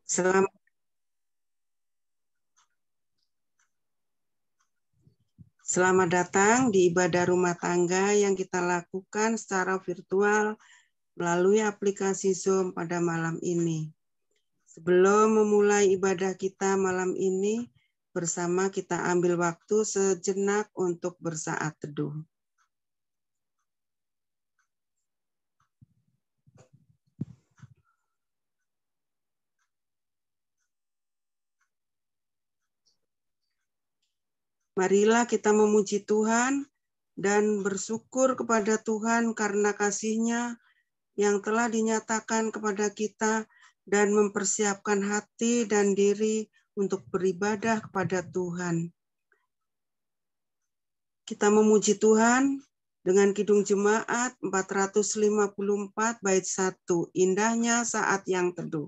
Selamat, selamat datang di ibadah rumah tangga yang kita lakukan secara virtual melalui aplikasi Zoom pada malam ini. Sebelum memulai ibadah kita malam ini, bersama kita ambil waktu sejenak untuk bersaat teduh. Marilah kita memuji Tuhan dan bersyukur kepada Tuhan karena kasih-Nya yang telah dinyatakan kepada kita dan mempersiapkan hati dan diri untuk beribadah kepada Tuhan. Kita memuji Tuhan dengan Kidung Jemaat 454 bait 1, indahnya saat yang teduh.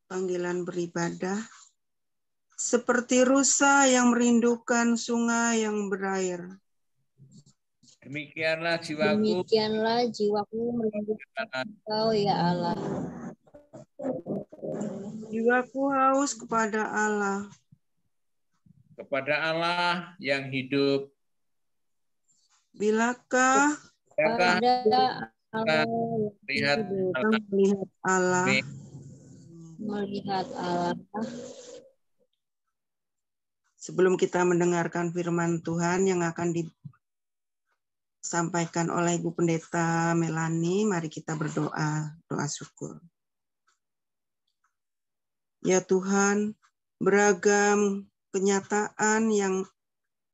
Panggilan beribadah, seperti rusa yang merindukan sungai yang berair. Demikianlah jiwaku merindukan Engkau, ya Allah. Jiwaku haus kepada Allah. Kepada Allah yang hidup. Bilakah Kepada Allah Lihat melihat Allah? melihat Allah. Sebelum kita mendengarkan firman Tuhan yang akan disampaikan oleh Ibu Pendeta Melani, mari kita berdoa, doa syukur. Ya Tuhan, beragam kenyataan yang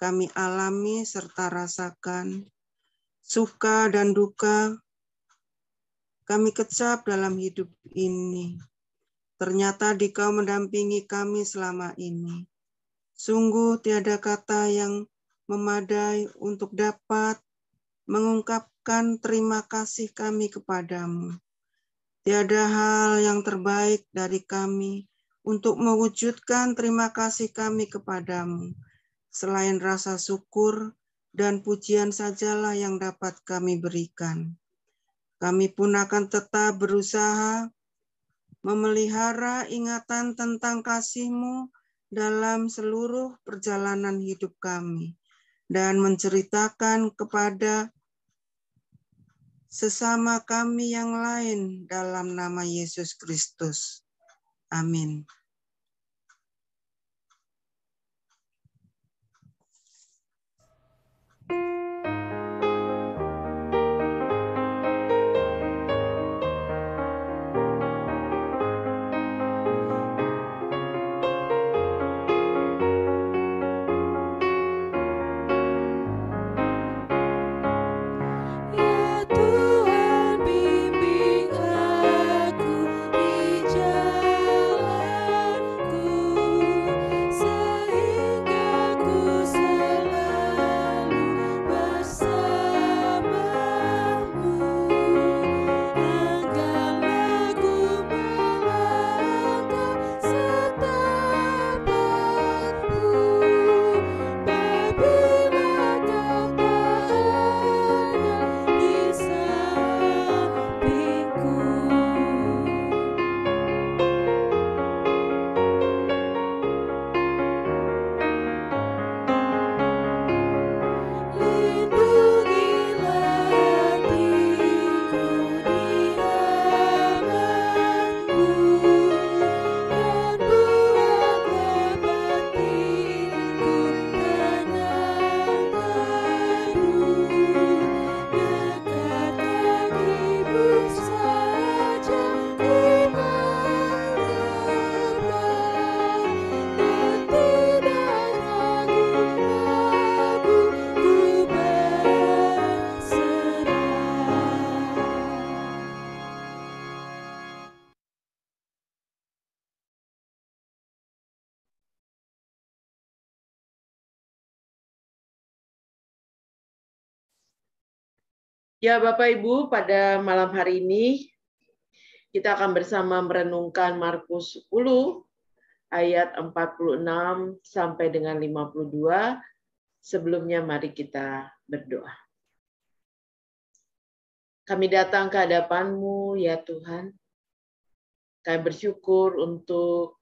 kami alami serta rasakan, suka dan duka, kami kecap dalam hidup ini. Ternyata Dikau mendampingi kami selama ini. Sungguh tiada kata yang memadai untuk dapat mengungkapkan terima kasih kami kepadamu. Tiada hal yang terbaik dari kami untuk mewujudkan terima kasih kami kepadamu. Selain rasa syukur dan pujian sajalah yang dapat kami berikan. Kami pun akan tetap berusaha memelihara ingatan tentang kasih-Mu dalam seluruh perjalanan hidup kami dan menceritakan kepada sesama kami yang lain dalam nama Yesus Kristus. Amin. Ya, Bapak Ibu, pada malam hari ini kita akan bersama merenungkan Markus 10 ayat 46 sampai dengan 52. Sebelumnya mari kita berdoa. Kami datang ke hadapan-Mu ya Tuhan. Kami bersyukur untuk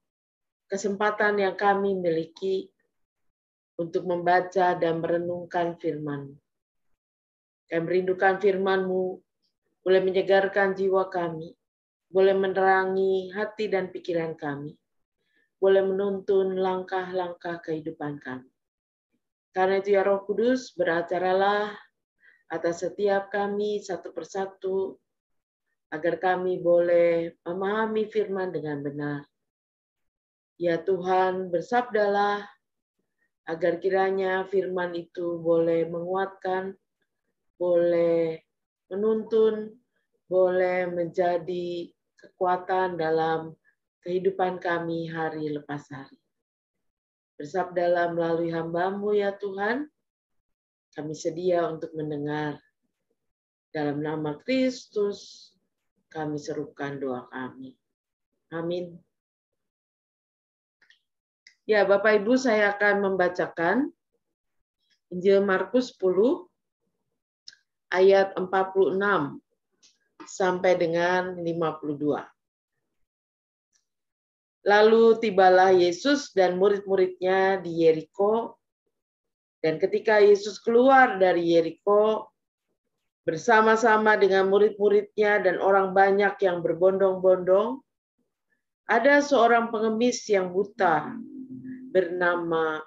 kesempatan yang kami miliki untuk membaca dan merenungkan firman-Mu. Kami merindukan firman-Mu, boleh menyegarkan jiwa kami, boleh menerangi hati dan pikiran kami, boleh menuntun langkah-langkah kehidupan kami. Karena itu ya Roh Kudus, beracaralah atas setiap kami satu persatu, agar kami boleh memahami firman dengan benar. Ya Tuhan, bersabdalah, agar kiranya firman itu boleh menguatkan, boleh menuntun, boleh menjadi kekuatan dalam kehidupan kami hari lepas hari. Bersabdalah melalui hamba-Mu ya Tuhan, kami sedia untuk mendengar. Dalam nama Kristus, kami serukan doa kami. Amin. Ya, Bapak Ibu, saya akan membacakan Injil Markus 10 ayat 46 sampai dengan 52. Lalu tibalah Yesus dan murid-muridnya di Yeriko, dan ketika Yesus keluar dari Yeriko bersama-sama dengan murid-muridnya dan orang banyak yang berbondong-bondong, ada seorang pengemis yang buta bernama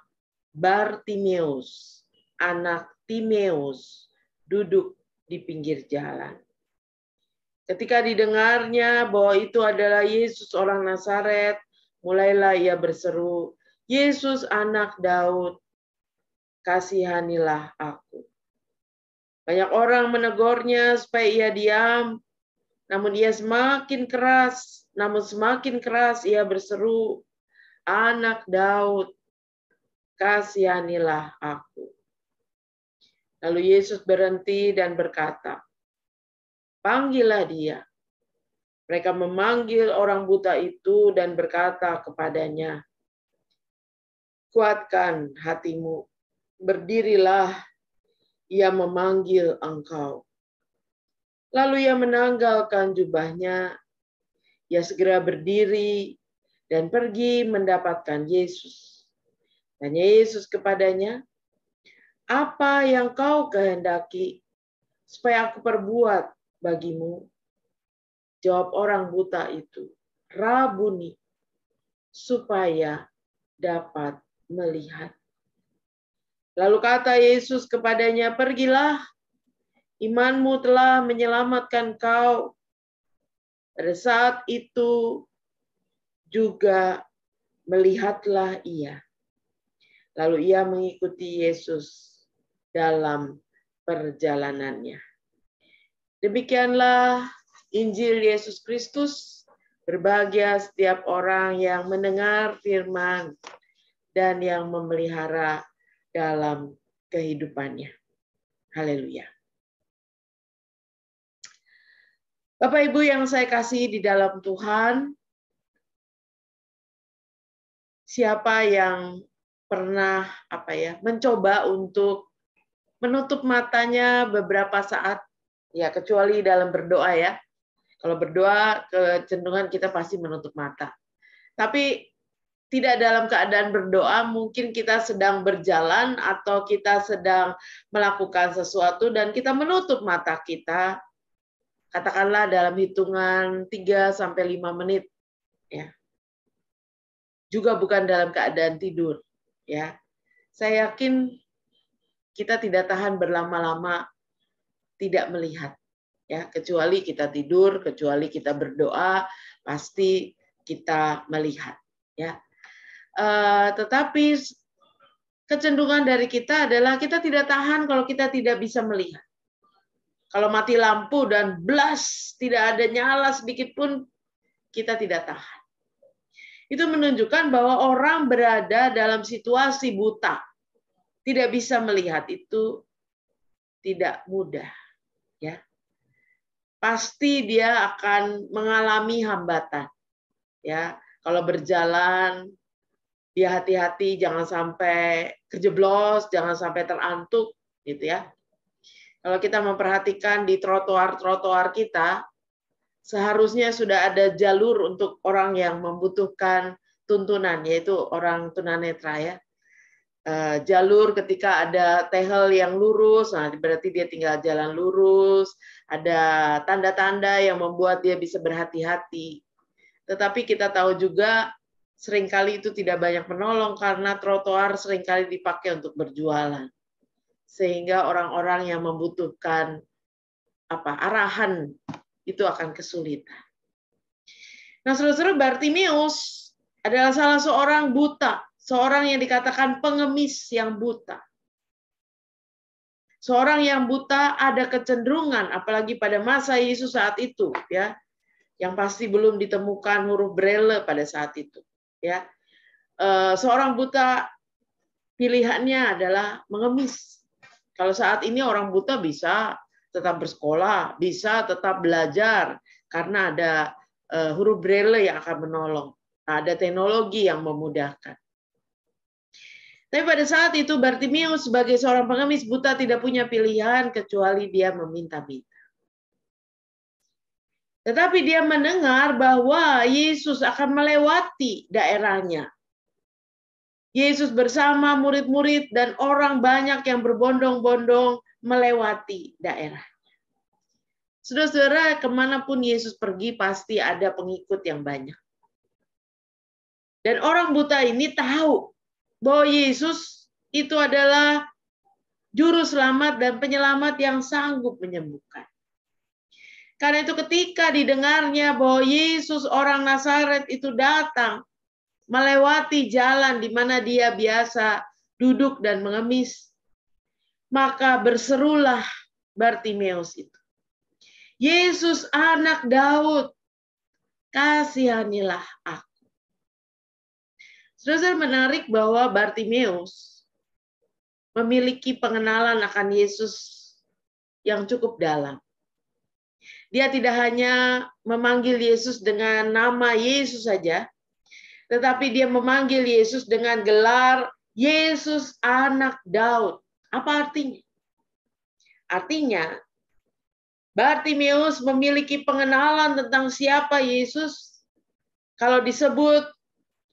Bartimeus, anak Timeus, duduk di pinggir jalan. Ketika didengarnya bahwa itu adalah Yesus orang Nazaret, mulailah ia berseru, "Yesus anak Daud, kasihanilah aku." Banyak orang menegurnya supaya ia diam, namun semakin keras ia berseru, "Anak Daud, kasihanilah aku." Lalu Yesus berhenti dan berkata, "Panggillah dia." Mereka memanggil orang buta itu dan berkata kepadanya, "Kuatkan hatimu, berdirilah, ia memanggil engkau." Lalu ia menanggalkan jubahnya, ia segera berdiri dan pergi mendapatkan Yesus. Tanya Yesus kepadanya, "Apa yang kau kehendaki supaya aku perbuat bagimu?" Jawab orang buta itu, "Rabuni," supaya dapat melihat. Lalu kata Yesus kepadanya, "Pergilah, imanmu telah menyelamatkan kau." Pada saat itu juga melihatlah ia. Lalu ia mengikuti Yesus dalam perjalanannya. Demikianlah Injil Yesus Kristus. Berbahagia setiap orang yang mendengar firman dan yang memelihara dalam kehidupannya. Haleluya. Bapak Ibu yang saya kasih di dalam Tuhan, siapa yang pernah mencoba untuk menutup matanya beberapa saat, ya kecuali dalam berdoa ya. Kalau berdoa kecenderungan kita pasti menutup mata. Tapi tidak dalam keadaan berdoa, mungkin kita sedang berjalan atau kita sedang melakukan sesuatu dan kita menutup mata kita, katakanlah dalam hitungan 3-5 menit, ya. Juga bukan dalam keadaan tidur, ya. Saya yakin kita tidak tahan berlama-lama tidak melihat, ya. Kecuali kita tidur, kecuali kita berdoa, pasti kita melihat, ya. Tetapi kecenderungan dari kita adalah kita tidak tahan kalau kita tidak bisa melihat. Kalau mati lampu dan blas, tidak ada nyala sedikit pun, kita tidak tahan. Itu menunjukkan bahwa orang berada dalam situasi buta, tidak bisa melihat, itu tidak mudah, ya. pasti dia akan mengalami hambatan. Ya, kalau berjalan dia hati-hati jangan sampai kejeblos, jangan sampai terantuk gitu ya. Kalau kita memperhatikan di trotoar-trotoar kita, seharusnya sudah ada jalur untuk orang yang membutuhkan tuntunan, yaitu orang tunanetra ya. Jalur ketika ada tehel yang lurus, nah berarti dia tinggal jalan lurus, ada tanda-tanda yang membuat dia bisa berhati-hati. Tetapi kita tahu juga seringkali itu tidak banyak menolong karena trotoar seringkali dipakai untuk berjualan. Sehingga orang-orang yang membutuhkan arahan itu akan kesulitan. Nah, saudara-saudara, Bartimeus adalah salah seorang buta, seorang yang dikatakan pengemis yang buta. Seorang yang buta ada kecenderungan, apalagi pada masa Yesus saat itu, ya, yang pasti belum ditemukan huruf Braille pada saat itu, ya. Seorang buta pilihannya adalah mengemis. Kalau saat ini orang buta bisa tetap bersekolah, bisa tetap belajar karena ada huruf Braille yang akan menolong. Ada teknologi yang memudahkan. Tapi pada saat itu Bartimeus sebagai seorang pengemis buta tidak punya pilihan kecuali dia meminta-minta. Tetapi dia mendengar bahwa Yesus akan melewati daerahnya. Yesus bersama murid-murid dan orang banyak yang berbondong-bondong melewati daerah. Saudara-saudara, kemanapun Yesus pergi pasti ada pengikut yang banyak. Dan orang buta ini tahu bahwa Yesus itu adalah juru selamat dan penyelamat yang sanggup menyembuhkan. Karena itu ketika didengarnya bahwa Yesus orang Nazaret itu datang melewati jalan di mana dia biasa duduk dan mengemis, maka berserulah Bartimeus itu. Yesus anak Daud, kasihanilah aku. Saudara, menarik bahwa Bartimeus memiliki pengenalan akan Yesus yang cukup dalam. Dia tidak hanya memanggil Yesus dengan nama Yesus saja, tetapi dia memanggil Yesus dengan gelar Yesus anak Daud. Apa artinya? Artinya, Bartimeus memiliki pengenalan tentang siapa Yesus. Kalau disebut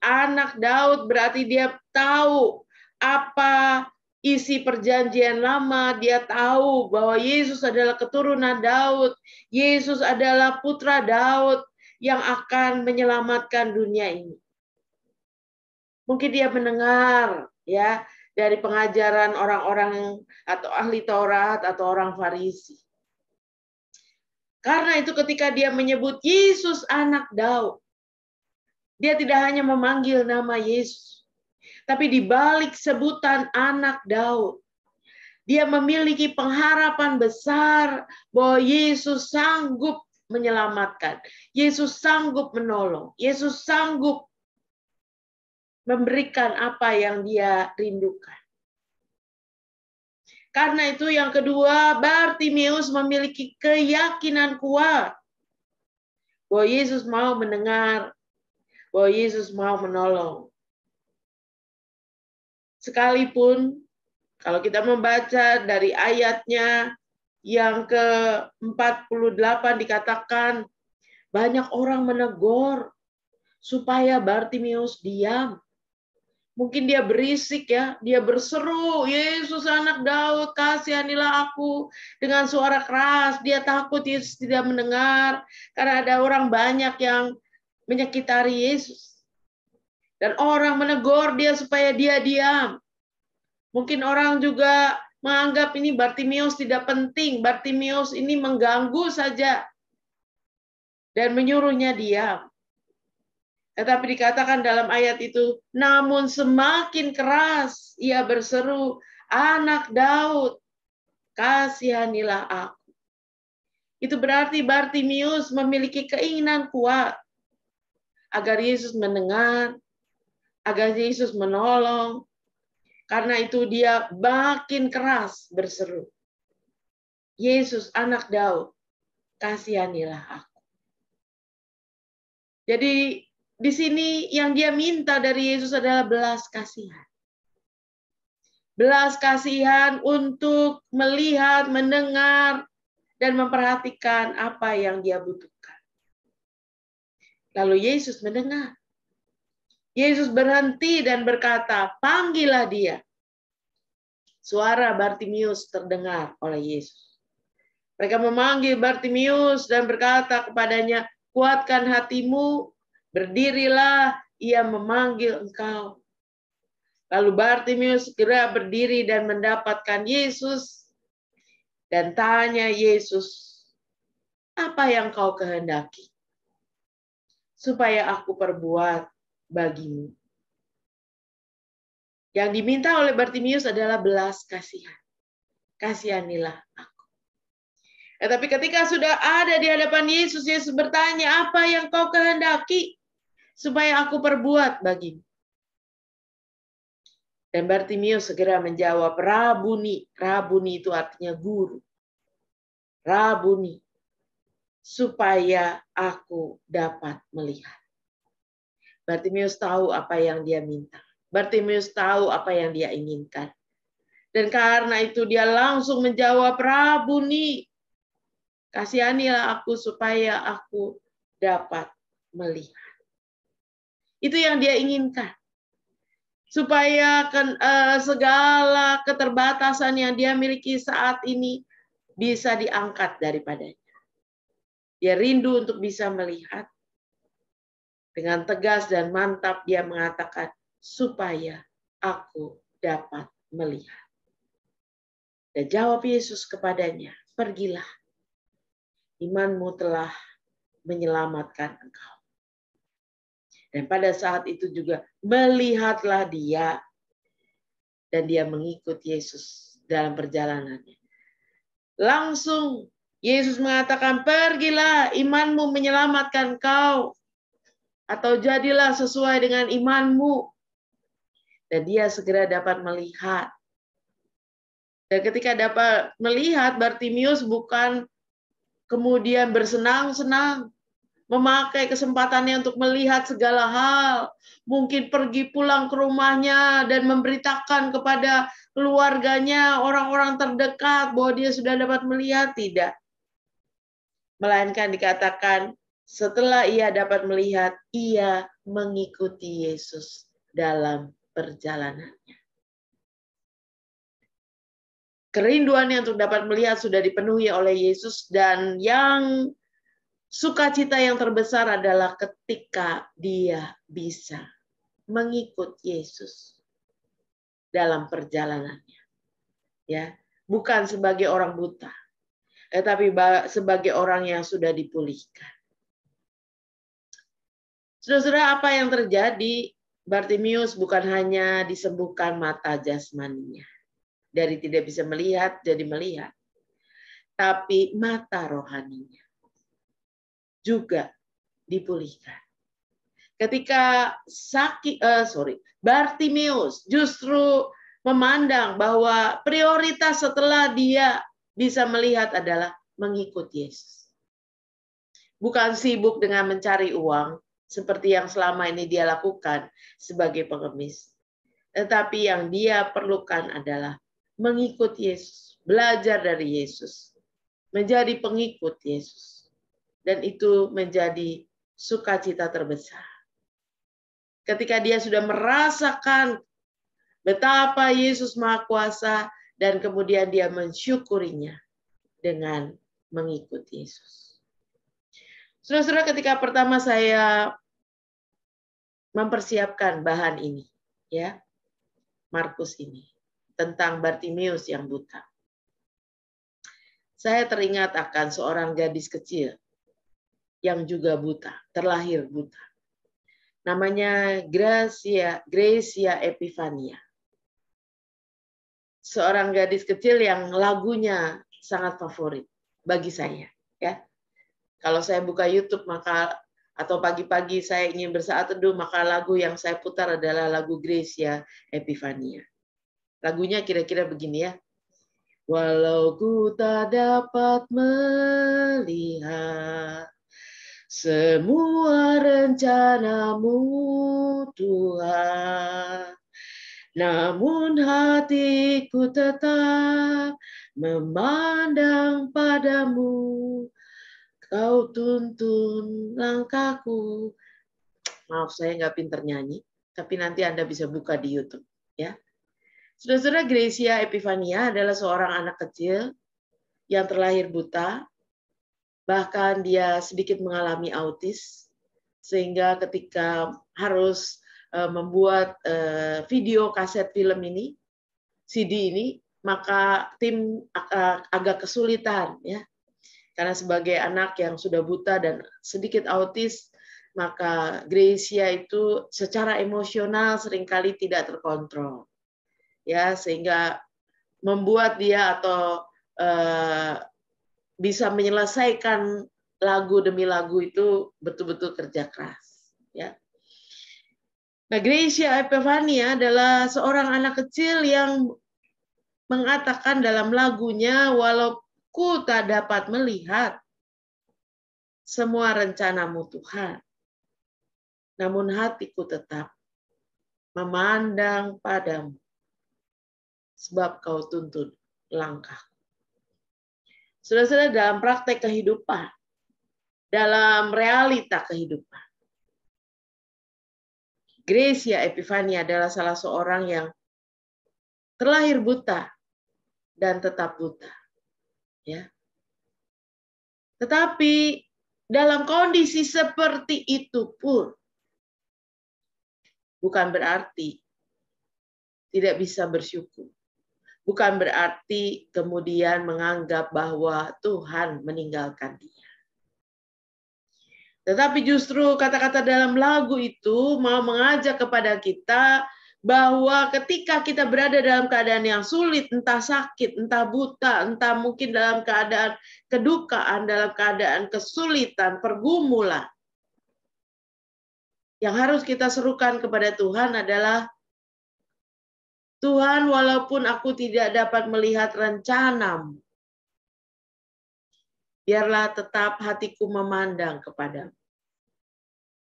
anak Daud berarti dia tahu apa isi perjanjian lama, dia tahu bahwa Yesus adalah keturunan Daud, Yesus adalah putra Daud yang akan menyelamatkan dunia ini. Mungkin dia mendengar ya dari pengajaran orang-orang atau ahli Taurat atau orang Farisi. Karena itu ketika dia menyebut Yesus anak Daud, dia tidak hanya memanggil nama Yesus, tapi di balik sebutan anak Daud, dia memiliki pengharapan besar bahwa Yesus sanggup menyelamatkan, Yesus sanggup menolong, Yesus sanggup memberikan apa yang dia rindukan. Karena itu yang kedua, Bartimeus memiliki keyakinan kuat bahwa Yesus mau mendengar, bahwa Yesus mau menolong. Sekalipun kalau kita membaca dari ayatnya yang ke-48 dikatakan banyak orang menegur supaya Bartimeus diam. Mungkin dia berisik ya, dia berseru, Yesus anak Daud, kasihanilah aku dengan suara keras. Dia takut Yesus tidak mendengar karena ada orang banyak yang menyekitari Yesus. Dan orang menegur dia supaya dia diam. Mungkin orang juga menganggap ini Bartimeus tidak penting, Bartimeus ini mengganggu saja dan menyuruhnya diam. Tetapi dikatakan dalam ayat itu, namun semakin keras ia berseru, anak Daud, kasihanilah aku. Itu berarti Bartimeus memiliki keinginan kuat agar Yesus mendengar, agar Yesus menolong. Karena itu dia makin keras berseru, Yesus anak Daud, kasihanilah aku. Jadi di sini yang dia minta dari Yesus adalah belas kasihan. Belas kasihan untuk melihat, mendengar, dan memperhatikan apa yang dia butuhkan. Lalu Yesus mendengar. Yesus berhenti dan berkata, panggillah dia. Suara Bartimius terdengar oleh Yesus. Mereka memanggil Bartimius dan berkata kepadanya, kuatkan hatimu, berdirilah, ia memanggil engkau. Lalu Bartimius segera berdiri dan mendapatkan Yesus. Dan tanya Yesus, apa yang kau kehendaki? Supaya aku perbuat bagimu. Yang diminta oleh Bartimius adalah belas kasihan. Kasihanilah aku. Tapi ketika sudah ada di hadapan Yesus, Yesus bertanya, apa yang kau kehendaki? Supaya aku perbuat bagimu. Dan Bartimius segera menjawab, Rabuni. Rabuni itu artinya guru. Rabuni. Supaya aku dapat melihat. Bartimius tahu apa yang dia minta. Bartimius tahu apa yang dia inginkan. Dan karena itu dia langsung menjawab, Rabuni. Kasihanilah aku supaya aku dapat melihat. Itu yang dia inginkan. Supaya segala keterbatasan yang dia miliki saat ini bisa diangkat daripadanya. Dia rindu untuk bisa melihat. Dengan tegas dan mantap dia mengatakan, supaya aku dapat melihat. Dan jawab Yesus kepadanya, pergilah. Imanmu telah menyelamatkan engkau. Dan pada saat itu juga melihatlah dia. Dan dia mengikut Yesus dalam perjalanannya. Langsung Yesus mengatakan, pergilah, imanmu menyelamatkan kau. Atau jadilah sesuai dengan imanmu. Dan dia segera dapat melihat. Dan ketika dapat melihat, Bartimius bukan kemudian bersenang-senang. Memakai kesempatannya untuk melihat segala hal. Mungkin pergi pulang ke rumahnya dan memberitakan kepada keluarganya, orang-orang terdekat bahwa dia sudah dapat melihat. Tidak. Melainkan dikatakan, setelah ia dapat melihat, ia mengikuti Yesus dalam perjalanannya. Kerinduannya untuk dapat melihat sudah dipenuhi oleh Yesus, dan yang sukacita yang terbesar adalah ketika dia bisa mengikut Yesus dalam perjalanannya. Ya, bukan sebagai orang buta, tetapi sebagai orang yang sudah dipulihkan. Saudara-saudara, apa yang terjadi? Bartimius bukan hanya disembuhkan mata jasmaninya. Dari tidak bisa melihat jadi melihat. Tapi mata rohaninya juga dipulihkan. Ketika Bartimius justru memandang bahwa prioritas setelah dia bisa melihat adalah mengikut Yesus. Bukan sibuk dengan mencari uang seperti yang selama ini dia lakukan sebagai pengemis. Tetapi yang dia perlukan adalah mengikut Yesus, belajar dari Yesus, menjadi pengikut Yesus. Dan itu menjadi sukacita terbesar. Ketika dia sudah merasakan betapa Yesus Maha Kuasa dan kemudian dia mensyukurinya dengan mengikut Yesus. Saudara-saudara, ketika pertama saya mempersiapkan bahan ini, ya, Markus ini, tentang Bartimius yang buta. Saya teringat akan seorang gadis kecil yang juga buta, terlahir buta. Namanya Gracia Epifania. Seorang gadis kecil yang lagunya sangat favorit bagi saya, ya. Kalau saya buka YouTube atau pagi-pagi saya ingin bersaat teduh, maka lagu yang saya putar adalah lagu Gracia Epifania. Lagunya kira-kira begini, ya. walau ku tak dapat melihat semua rencana-Mu, Tuhan. Namun hatiku tetap memandang padamu. Kau tuntun langkahku. Maaf, saya nggak pinter nyanyi, tapi nanti Anda bisa buka di YouTube, ya. Saudara-saudara, Gracia Epifania adalah seorang anak kecil yang terlahir buta, bahkan dia sedikit mengalami autis, sehingga ketika harus membuat video kaset film ini, CD ini, maka tim agak kesulitan, ya. Karena sebagai anak yang sudah buta dan sedikit autis, maka Gracia itu secara emosional seringkali tidak terkontrol, ya, sehingga membuat dia atau bisa menyelesaikan lagu demi lagu itu betul-betul kerja keras, ya. Nah, Gracia Epifania adalah seorang anak kecil yang mengatakan dalam lagunya, walau ku tak dapat melihat semua rencana-Mu, Tuhan, namun hatiku tetap memandang padamu, sebab Kau tuntun langkah. Saudara-saudara, dalam praktek kehidupan, dalam realita kehidupan, Gracia Epifania adalah salah seorang yang terlahir buta dan tetap buta, ya. Tetapi dalam kondisi seperti itu pun bukan berarti tidak bisa bersyukur. Bukan berarti kemudian menganggap bahwa Tuhan meninggalkan dia. Tetapi justru kata-kata dalam lagu itu mau mengajak kepada kita bahwa ketika kita berada dalam keadaan yang sulit, entah sakit, entah buta, entah mungkin dalam keadaan kedukaan, dalam keadaan kesulitan, pergumulan, yang harus kita serukan kepada Tuhan adalah, Tuhan, walaupun aku tidak dapat melihat rencana-Mu, biarlah tetap hatiku memandang kepadamu.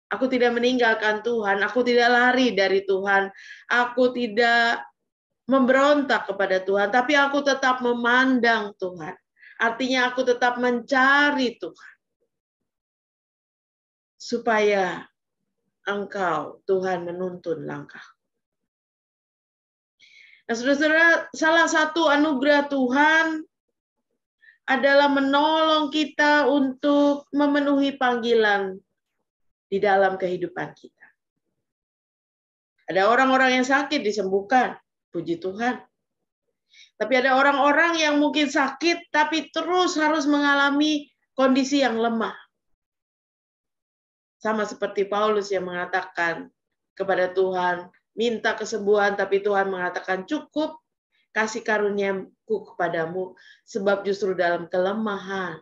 Aku tidak meninggalkan Tuhan, aku tidak lari dari Tuhan, aku tidak memberontak kepada Tuhan, tapi aku tetap memandang Tuhan. Artinya aku tetap mencari Tuhan. Supaya Engkau, Tuhan, menuntun langkah. Nah, saudara-saudara, salah satu anugerah Tuhan adalah menolong kita untuk memenuhi panggilan di dalam kehidupan kita. Ada orang-orang yang sakit disembuhkan, puji Tuhan. Tapi ada orang-orang yang mungkin sakit, tapi terus harus mengalami kondisi yang lemah. Sama seperti Paulus yang mengatakan kepada Tuhan, minta kesembuhan, tapi Tuhan mengatakan cukup kasih karunia-Ku kepadamu, sebab justru dalam kelemahan,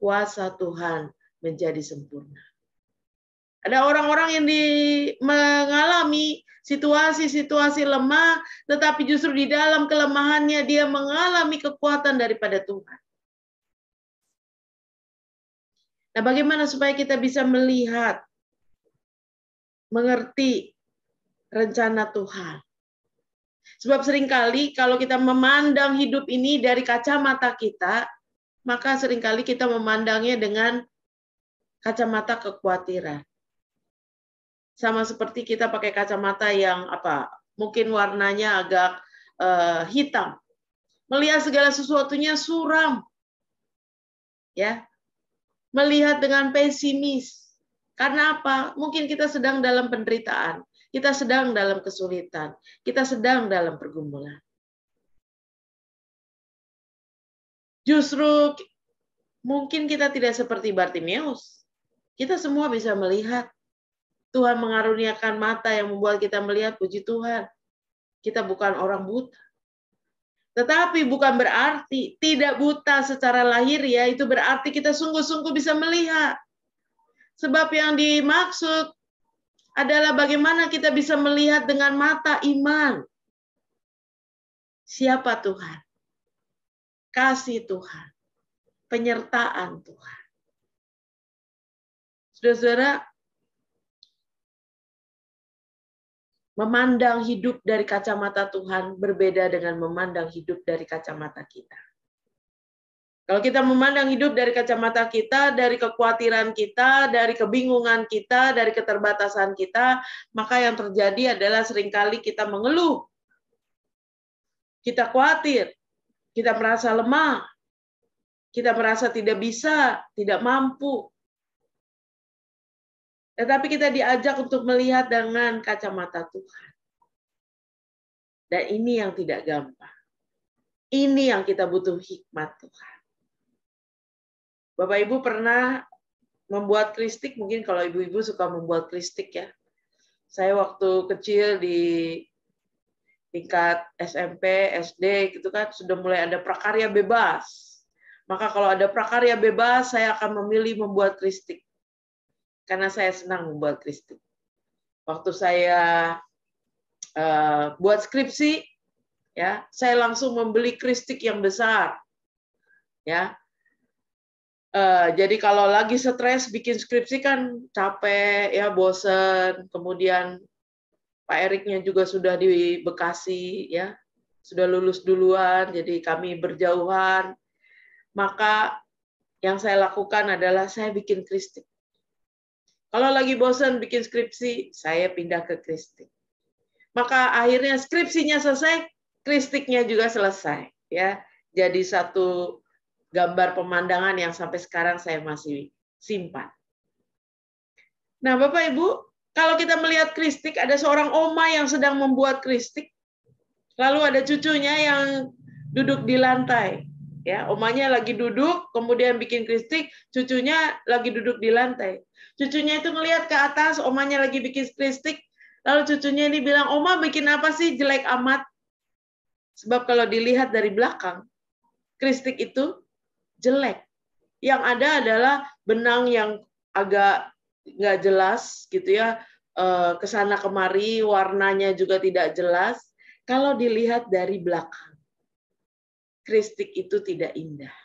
kuasa Tuhan menjadi sempurna. Ada orang-orang yang mengalami situasi-situasi lemah, tetapi justru di dalam kelemahannya dia mengalami kekuatan daripada Tuhan. Nah, bagaimana supaya kita bisa melihat, mengerti rencana Tuhan? Sebab seringkali kalau kita memandang hidup ini dari kacamata kita, maka seringkali kita memandangnya dengan kacamata kekhawatiran. Sama seperti kita pakai kacamata yang mungkin warnanya agak hitam. Melihat segala sesuatunya suram. Ya. Melihat dengan pesimis. Karena apa? Mungkin kita sedang dalam penderitaan. Kita sedang dalam kesulitan. Kita sedang dalam pergumulan. Justru mungkin kita tidak seperti Bartimeus. Kita semua bisa melihat. Tuhan mengaruniakan mata yang membuat kita melihat, puji Tuhan. Kita bukan orang buta. Tetapi bukan berarti tidak buta secara lahir, ya, itu berarti kita sungguh-sungguh bisa melihat. Sebab yang dimaksud adalah bagaimana kita bisa melihat dengan mata iman. Siapa Tuhan? kasih Tuhan, penyertaan Tuhan. Saudara-saudara, memandang hidup dari kacamata Tuhan berbeda dengan memandang hidup dari kacamata kita. Kalau kita memandang hidup dari kacamata kita, dari kekhawatiran kita, dari kebingungan kita, dari keterbatasan kita, maka yang terjadi adalah seringkali kita mengeluh. Kita khawatir, kita merasa lemah, kita merasa tidak bisa, tidak mampu. Tetapi kita diajak untuk melihat dengan kacamata Tuhan. Dan ini yang tidak gampang. Ini yang kita butuh hikmat Tuhan. Bapak Ibu pernah membuat kristik, mungkin kalau ibu-ibu suka membuat kristik ya. Saya waktu kecil di tingkat SMP, SD gitu kan sudah mulai ada prakarya bebas. Maka kalau ada prakarya bebas, saya akan memilih membuat kristik. Karena saya senang membuat kristik. Waktu saya buat skripsi, ya, saya langsung membeli kristik yang besar. Ya. Jadi kalau lagi stres bikin skripsi kan capek, ya bosen. Kemudian Pak Eriknya juga sudah di Bekasi, ya sudah lulus duluan, jadi kami berjauhan. Maka yang saya lakukan adalah saya bikin kristik. Kalau lagi bosen bikin skripsi, saya pindah ke kristik. Maka akhirnya skripsinya selesai, kristiknya juga selesai, ya. Jadi satu gambar pemandangan yang sampai sekarang saya masih simpan. Nah, Bapak Ibu, kalau kita melihat kristik, ada seorang oma yang sedang membuat kristik, lalu ada cucunya yang duduk di lantai. Ya, omanya lagi duduk, kemudian bikin kristik, cucunya lagi duduk di lantai. Cucunya itu ngelihat ke atas, omanya lagi bikin kristik, lalu cucunya ini bilang, "Oma bikin apa sih jelek amat?" Sebab kalau dilihat dari belakang, kristik itu jelek. Yang ada adalah benang yang agak nggak jelas gitu ya, kesana kemari, warnanya juga tidak jelas. Kalau dilihat dari belakang, kristik itu tidak indah.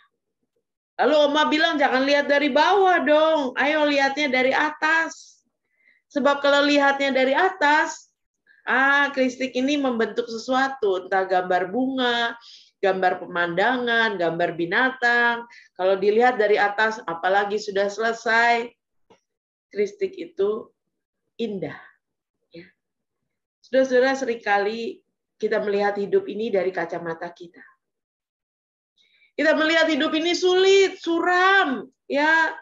Lalu Oma bilang jangan lihat dari bawah dong, ayo lihatnya dari atas. Sebab kalau lihatnya dari atas, kristik ini membentuk sesuatu, entah gambar bunga, gambar pemandangan, gambar binatang. Kalau dilihat dari atas, apalagi sudah selesai, kristik itu indah. Ya. Saudara-saudara, seringkali kita melihat hidup ini dari kacamata kita. Kita melihat hidup ini sulit, suram, ya,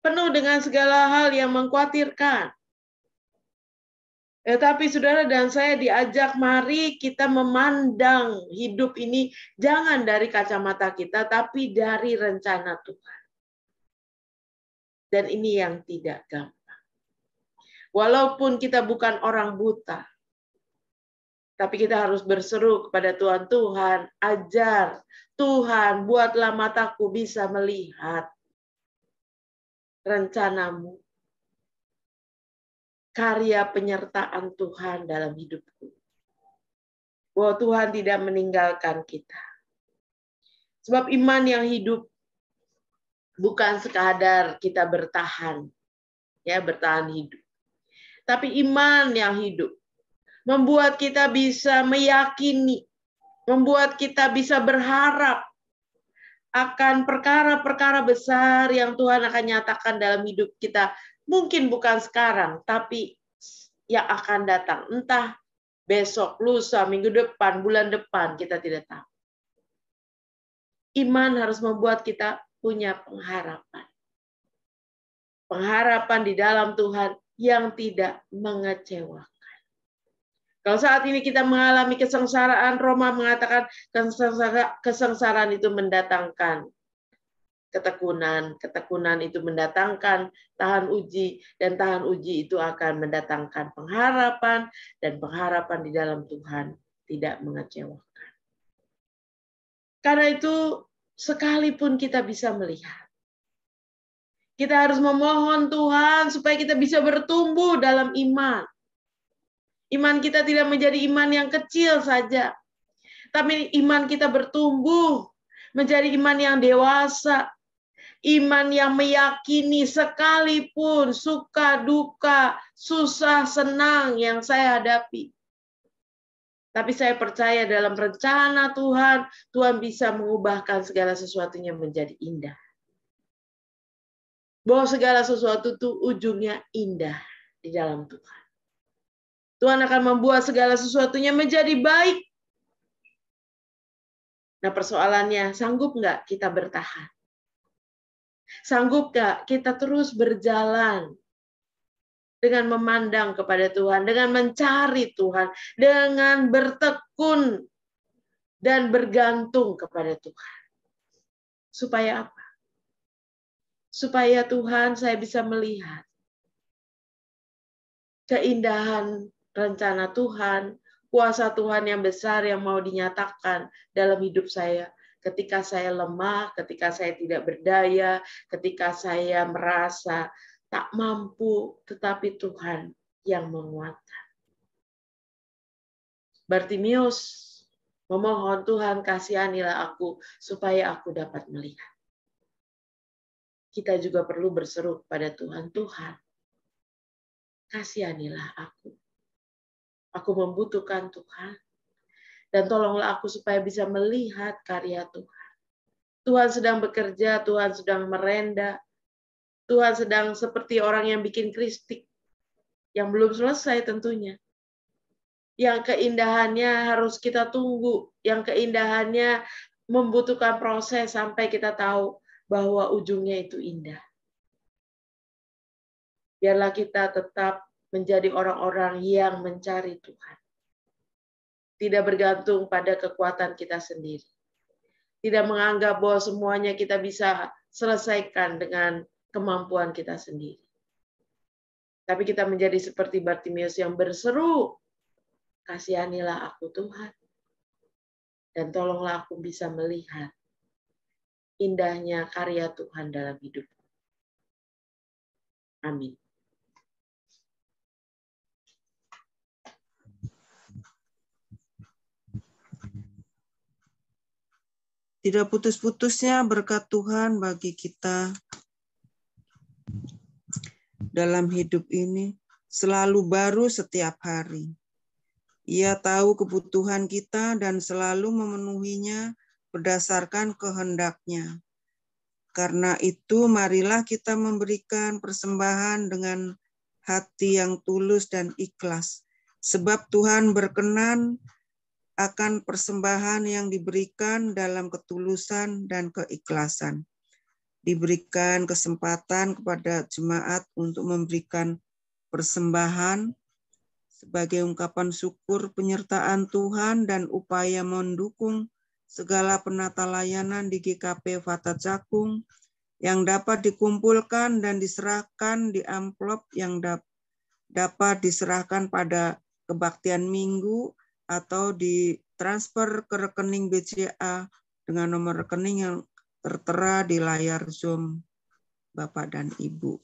penuh dengan segala hal yang mengkhawatirkan. Tapi saudara dan saya diajak, mari kita memandang hidup ini jangan dari kacamata kita, tapi dari rencana Tuhan. Dan ini yang tidak gampang. Walaupun kita bukan orang buta, tapi kita harus berseru kepada Tuhan, Tuhan ajar, Tuhan buatlah mataku bisa melihat rencanamu. Karya penyertaan Tuhan dalam hidupku. Bahwa Tuhan tidak meninggalkan kita. Sebab iman yang hidup bukan sekadar kita bertahan, ya bertahan hidup. Tapi iman yang hidup membuat kita bisa meyakini, membuat kita bisa berharap akan perkara-perkara besar yang Tuhan akan nyatakan dalam hidup kita. Mungkin bukan sekarang, tapi yang akan datang. Entah besok, lusa, minggu depan, bulan depan, kita tidak tahu. Iman harus membuat kita punya pengharapan. Pengharapan di dalam Tuhan yang tidak mengecewakan. Kalau saat ini kita mengalami kesengsaraan, Roma mengatakan kesengsaraan itu mendatangkan ketekunan, ketekunan itu mendatangkan tahan uji, dan tahan uji itu akan mendatangkan pengharapan, dan pengharapan di dalam Tuhan tidak mengecewakan. Karena itu, sekalipun kita bisa melihat, kita harus memohon Tuhan supaya kita bisa bertumbuh dalam iman. Iman kita tidak menjadi iman yang kecil saja, tapi iman kita bertumbuh menjadi iman yang dewasa, iman yang meyakini sekalipun suka, duka, susah, senang yang saya hadapi. Tapi saya percaya dalam rencana Tuhan, Tuhan bisa mengubahkan segala sesuatunya menjadi indah. Bahwa segala sesuatu itu ujungnya indah di dalam Tuhan. Tuhan akan membuat segala sesuatunya menjadi baik. Nah persoalannya, sanggup nggak kita bertahan? Sanggup nggak kita terus berjalan dengan memandang kepada Tuhan, dengan mencari Tuhan, dengan bertekun dan bergantung kepada Tuhan. Supaya apa? Supaya Tuhan saya bisa melihat keindahan rencana Tuhan, kuasa Tuhan yang besar yang mau dinyatakan dalam hidup saya. Ketika saya lemah, ketika saya tidak berdaya, ketika saya merasa tak mampu, tetapi Tuhan yang menguatkan. Bartimius memohon, Tuhan kasihanilah aku supaya aku dapat melihat. Kita juga perlu berseru kepada Tuhan, Tuhan kasihanilah aku. Aku membutuhkan Tuhan. Dan tolonglah aku supaya bisa melihat karya Tuhan. Tuhan sedang bekerja, Tuhan sedang merenda. Tuhan sedang seperti orang yang bikin kristik. Yang belum selesai tentunya. Yang keindahannya harus kita tunggu. Yang keindahannya membutuhkan proses sampai kita tahu bahwa ujungnya itu indah. Biarlah kita tetap menjadi orang-orang yang mencari Tuhan. Tidak bergantung pada kekuatan kita sendiri. Tidak menganggap bahwa semuanya kita bisa selesaikan dengan kemampuan kita sendiri. Tapi kita menjadi seperti Bartimius yang berseru, kasihanilah aku Tuhan. Dan tolonglah aku bisa melihat indahnya karya Tuhan dalam hidupku. Amin. Tidak putus-putusnya berkat Tuhan bagi kita dalam hidup ini, selalu baru setiap hari. Ia tahu kebutuhan kita dan selalu memenuhinya berdasarkan kehendak-Nya. Karena itu, marilah kita memberikan persembahan dengan hati yang tulus dan ikhlas. Sebab Tuhan berkenan akan persembahan yang diberikan dalam ketulusan dan keikhlasan. Diberikan kesempatan kepada jemaat untuk memberikan persembahan sebagai ungkapan syukur penyertaan Tuhan dan upaya mendukung segala penata layanan di GKP Fata Cakung yang dapat dikumpulkan dan diserahkan di amplop yang dapat diserahkan pada kebaktian minggu atau ditransfer ke rekening BCA dengan nomor rekening yang tertera di layar Zoom Bapak dan Ibu.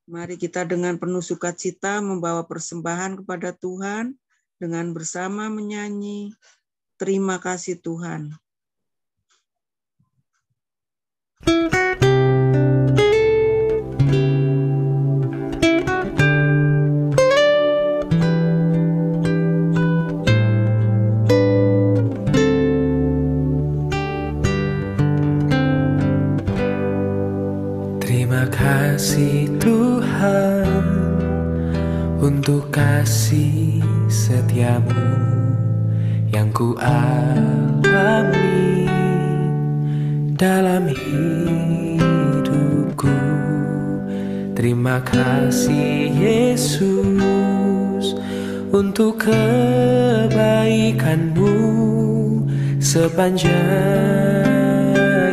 Mari kita dengan penuh sukacita membawa persembahan kepada Tuhan dengan bersama menyanyi Terima Kasih Tuhan. Terima kasih Tuhan untuk kasih setiamu yang ku alami dalam hidupku. Terima kasih Yesus untuk kebaikan-Mu sepanjang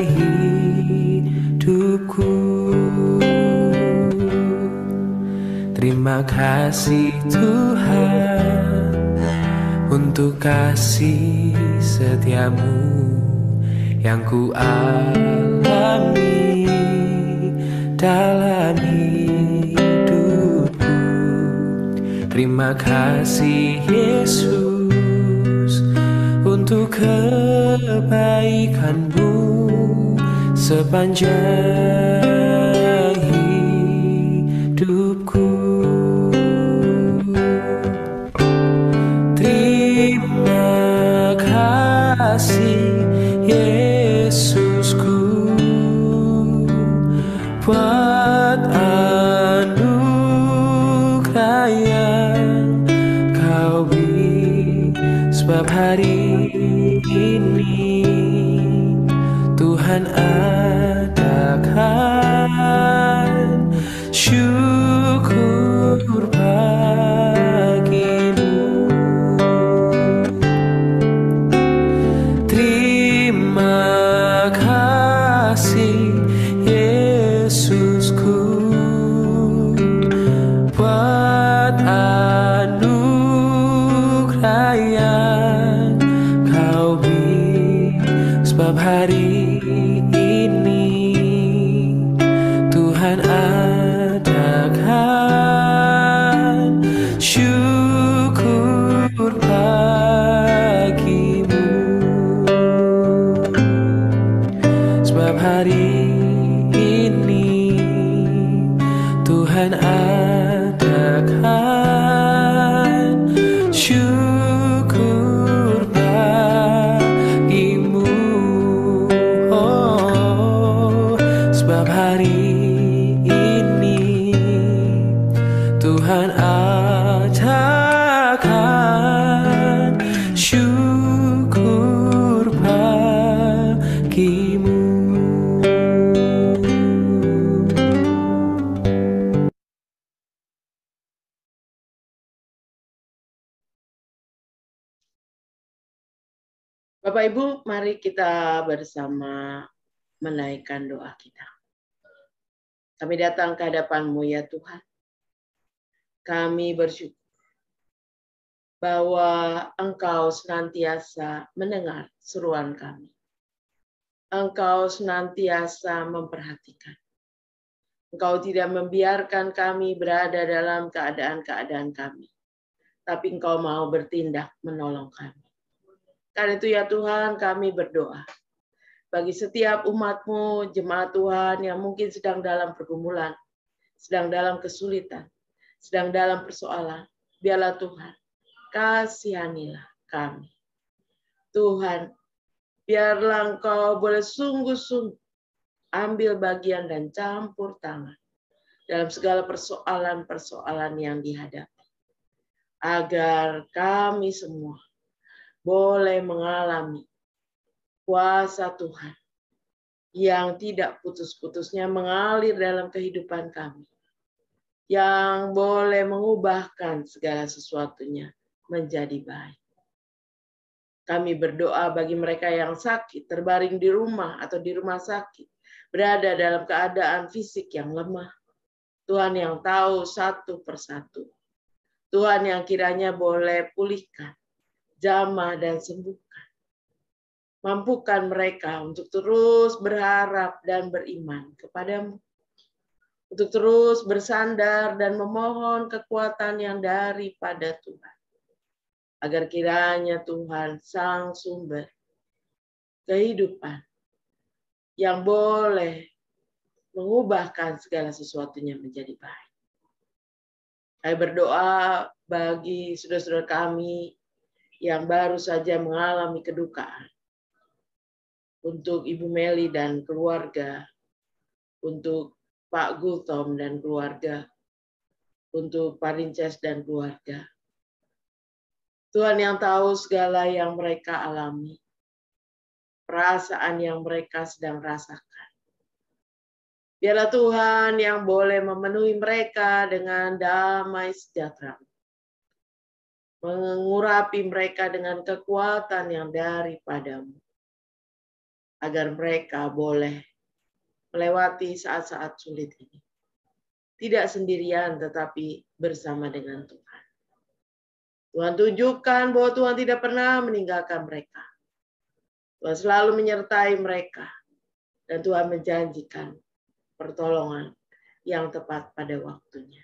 hidupku. Terima kasih Tuhan untuk kasih setiamu yang ku alami dalam hidupku. Terima kasih Yesus untuk kebaikan-Mu sepanjang hidupku. Terima kasih Yesusku buat anugerah yang Kau beri, sebab hari ini Tuhan adakan syukur bagimu. Terima kasih Yesusku buat anugerah yang Kau beri, sebab hari ini Tuhan adakan syukur bagimu. Sebab hari ini Tuhan adakan syukur bagimu. Oh, sebab hari ini Tuhan adakan syukur bagimu. Bapak Ibu, mari kita bersama menaikkan doa kita. Kami datang ke hadapan-Mu ya Tuhan. Kami bersyukur bahwa Engkau senantiasa mendengar seruan kami. Engkau senantiasa memperhatikan. Engkau tidak membiarkan kami berada dalam keadaan-keadaan kami. Tapi Engkau mau bertindak menolong kami. Karena itu ya Tuhan, kami berdoa bagi setiap umat-Mu, jemaat Tuhan yang mungkin sedang dalam pergumulan, sedang dalam kesulitan, sedang dalam persoalan. Biarlah Tuhan, kasihanilah kami. Tuhan, biarlah Engkau boleh sungguh-sungguh ambil bagian dan campur tangan dalam segala persoalan-persoalan yang dihadapi. Agar kami semua boleh mengalami kuasa Tuhan yang tidak putus-putusnya mengalir dalam kehidupan kami, yang boleh mengubahkan segala sesuatunya menjadi baik. Kami berdoa bagi mereka yang sakit, terbaring di rumah atau di rumah sakit, berada dalam keadaan fisik yang lemah. Tuhan yang tahu satu persatu. Tuhan yang kiranya boleh pulihkan, jamah dan sembuhkan. Mampukan mereka untuk terus berharap dan beriman kepada-Mu. Untuk terus bersandar dan memohon kekuatan yang daripada Tuhan. Agar kiranya Tuhan Sang Sumber kehidupan yang boleh mengubahkan segala sesuatunya menjadi baik. Kami berdoa bagi saudara-saudara kami yang baru saja mengalami kedukaan. Untuk Ibu Meli dan keluarga, untuk Pak Gultom dan keluarga, untuk Pak Rinces dan keluarga. Tuhan yang tahu segala yang mereka alami, perasaan yang mereka sedang rasakan. Biarlah Tuhan yang boleh memenuhi mereka dengan damai sejahtera. Mengurapi mereka dengan kekuatan yang daripada-Mu. Agar mereka boleh melewati saat-saat sulit ini. Tidak sendirian, tetapi bersama dengan Tuhan. Tuhan tunjukkan bahwa Tuhan tidak pernah meninggalkan mereka. Tuhan selalu menyertai mereka. Dan Tuhan menjanjikan pertolongan yang tepat pada waktunya.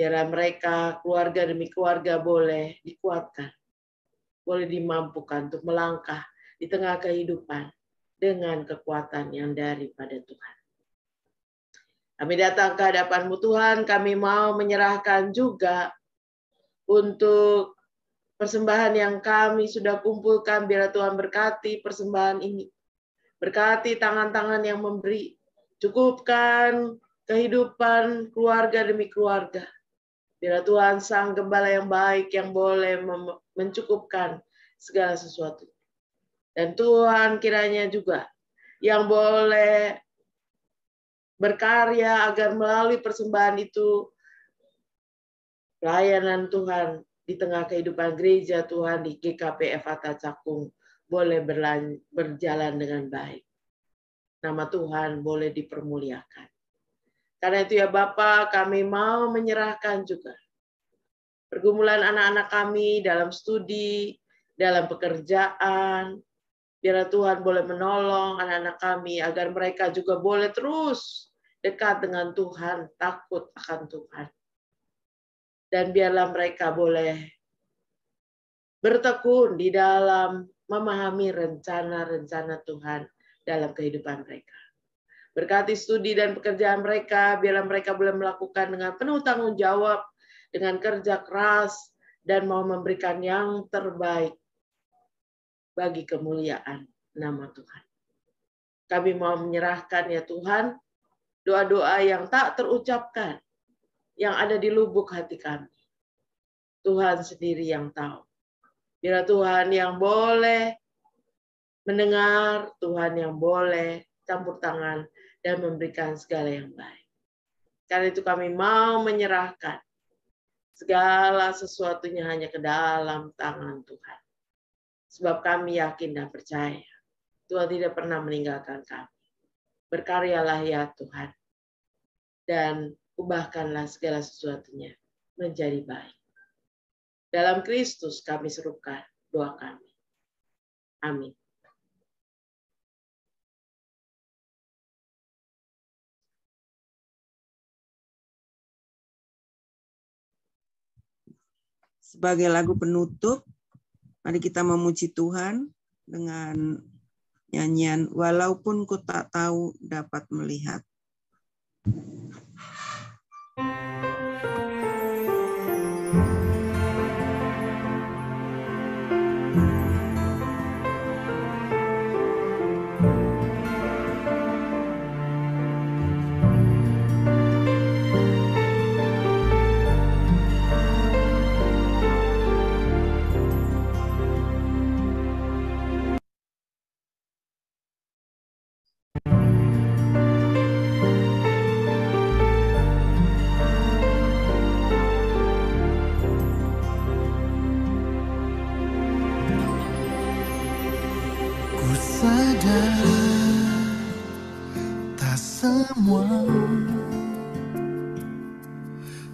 Biarlah mereka, keluarga demi keluarga, boleh dikuatkan, boleh dimampukan untuk melangkah di tengah kehidupan dengan kekuatan yang daripada Tuhan. Kami datang ke hadapan-Mu Tuhan, kami mau menyerahkan juga untuk persembahan yang kami sudah kumpulkan. Biarlah Tuhan berkati persembahan ini. Berkati tangan-tangan yang memberi. Cukupkan kehidupan keluarga demi keluarga. Biarlah Tuhan Sang Gembala yang baik yang boleh mencukupkan segala sesuatu. Dan Tuhan kiranya juga yang boleh berkarya agar melalui persembahan itu pelayanan Tuhan di tengah kehidupan gereja Tuhan di GKP Efata Cakung boleh berjalan dengan baik. Nama Tuhan boleh dipermuliakan. Karena itu ya Bapa, kami mau menyerahkan juga pergumulan anak-anak kami dalam studi, dalam pekerjaan. Biarlah Tuhan boleh menolong anak-anak kami agar mereka juga boleh terus dekat dengan Tuhan, takut akan Tuhan. Dan biarlah mereka boleh bertekun di dalam memahami rencana-rencana Tuhan dalam kehidupan mereka. Berkati studi dan pekerjaan mereka, biarlah mereka boleh melakukan dengan penuh tanggung jawab, dengan kerja keras, dan mau memberikan yang terbaik bagi kemuliaan nama Tuhan. Kami mau menyerahkan ya Tuhan, doa-doa yang tak terucapkan, yang ada di lubuk hati kami. Tuhan sendiri yang tahu. Biarlah Tuhan yang boleh mendengar, Tuhan yang boleh campur tangan dan memberikan segala yang baik. Karena itu kami mau menyerahkan segala sesuatunya hanya ke dalam tangan Tuhan. Sebab kami yakin dan percaya Tuhan tidak pernah meninggalkan kami. Berkaryalah ya Tuhan. Dan ubahkanlah segala sesuatunya menjadi baik. Dalam Kristus kami serukan doa kami. Amin. Sebagai lagu penutup, mari kita memuji Tuhan dengan nyanyian Walaupun Ku Tak Tahu Dapat Melihat.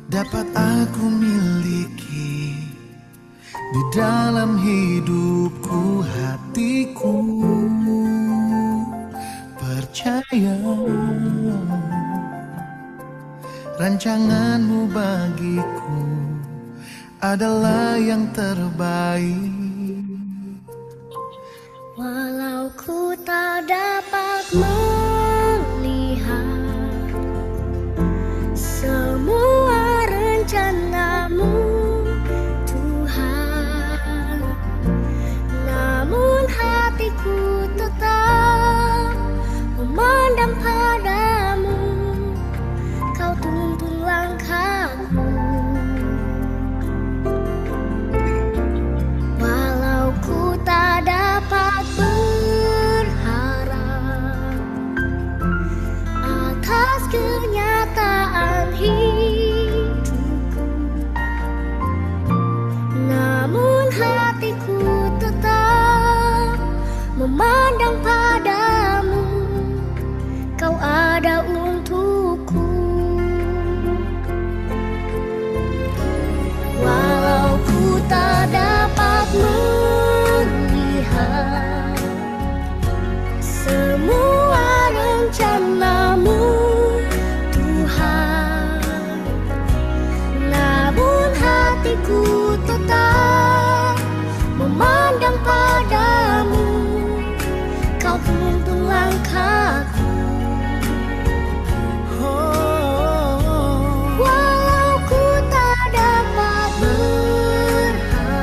Dapat aku miliki di dalam hidupku, hatiku percaya rancanganmu bagiku adalah yang terbaik. Walau ku tak dapat melihat semua rencanamu Tuhan, namun hatiku tetap memandang padamu. Kau tuntun langkahku. Walau ku tak dapat berharap hatiku tetap memandang padamu, kau tuntun langkahku. Walau ku tak dapat berharap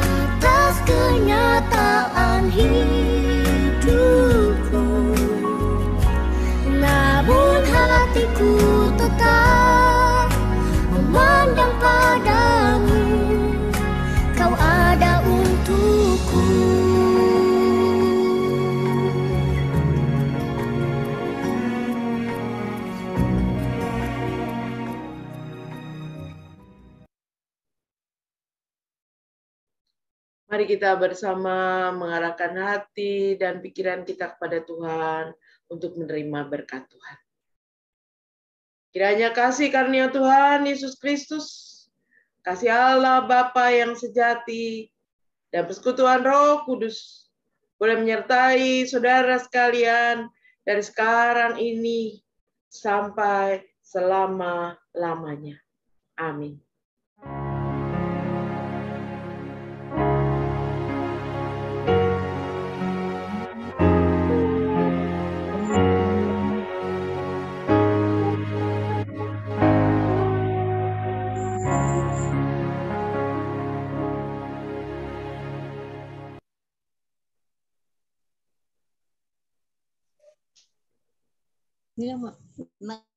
atas kenyataan hidupku, namun hatiku tetap memandang padamu, kau ada untukku. Mari kita bersama mengarahkan hati dan pikiran kita kepada Tuhan untuk menerima berkat Tuhan. Kiranya kasih karunia Tuhan Yesus Kristus, kasih Allah Bapa yang sejati, dan persekutuan Roh Kudus boleh menyertai saudara sekalian dari sekarang ini sampai selama-lamanya. Amin. Ini, Mak.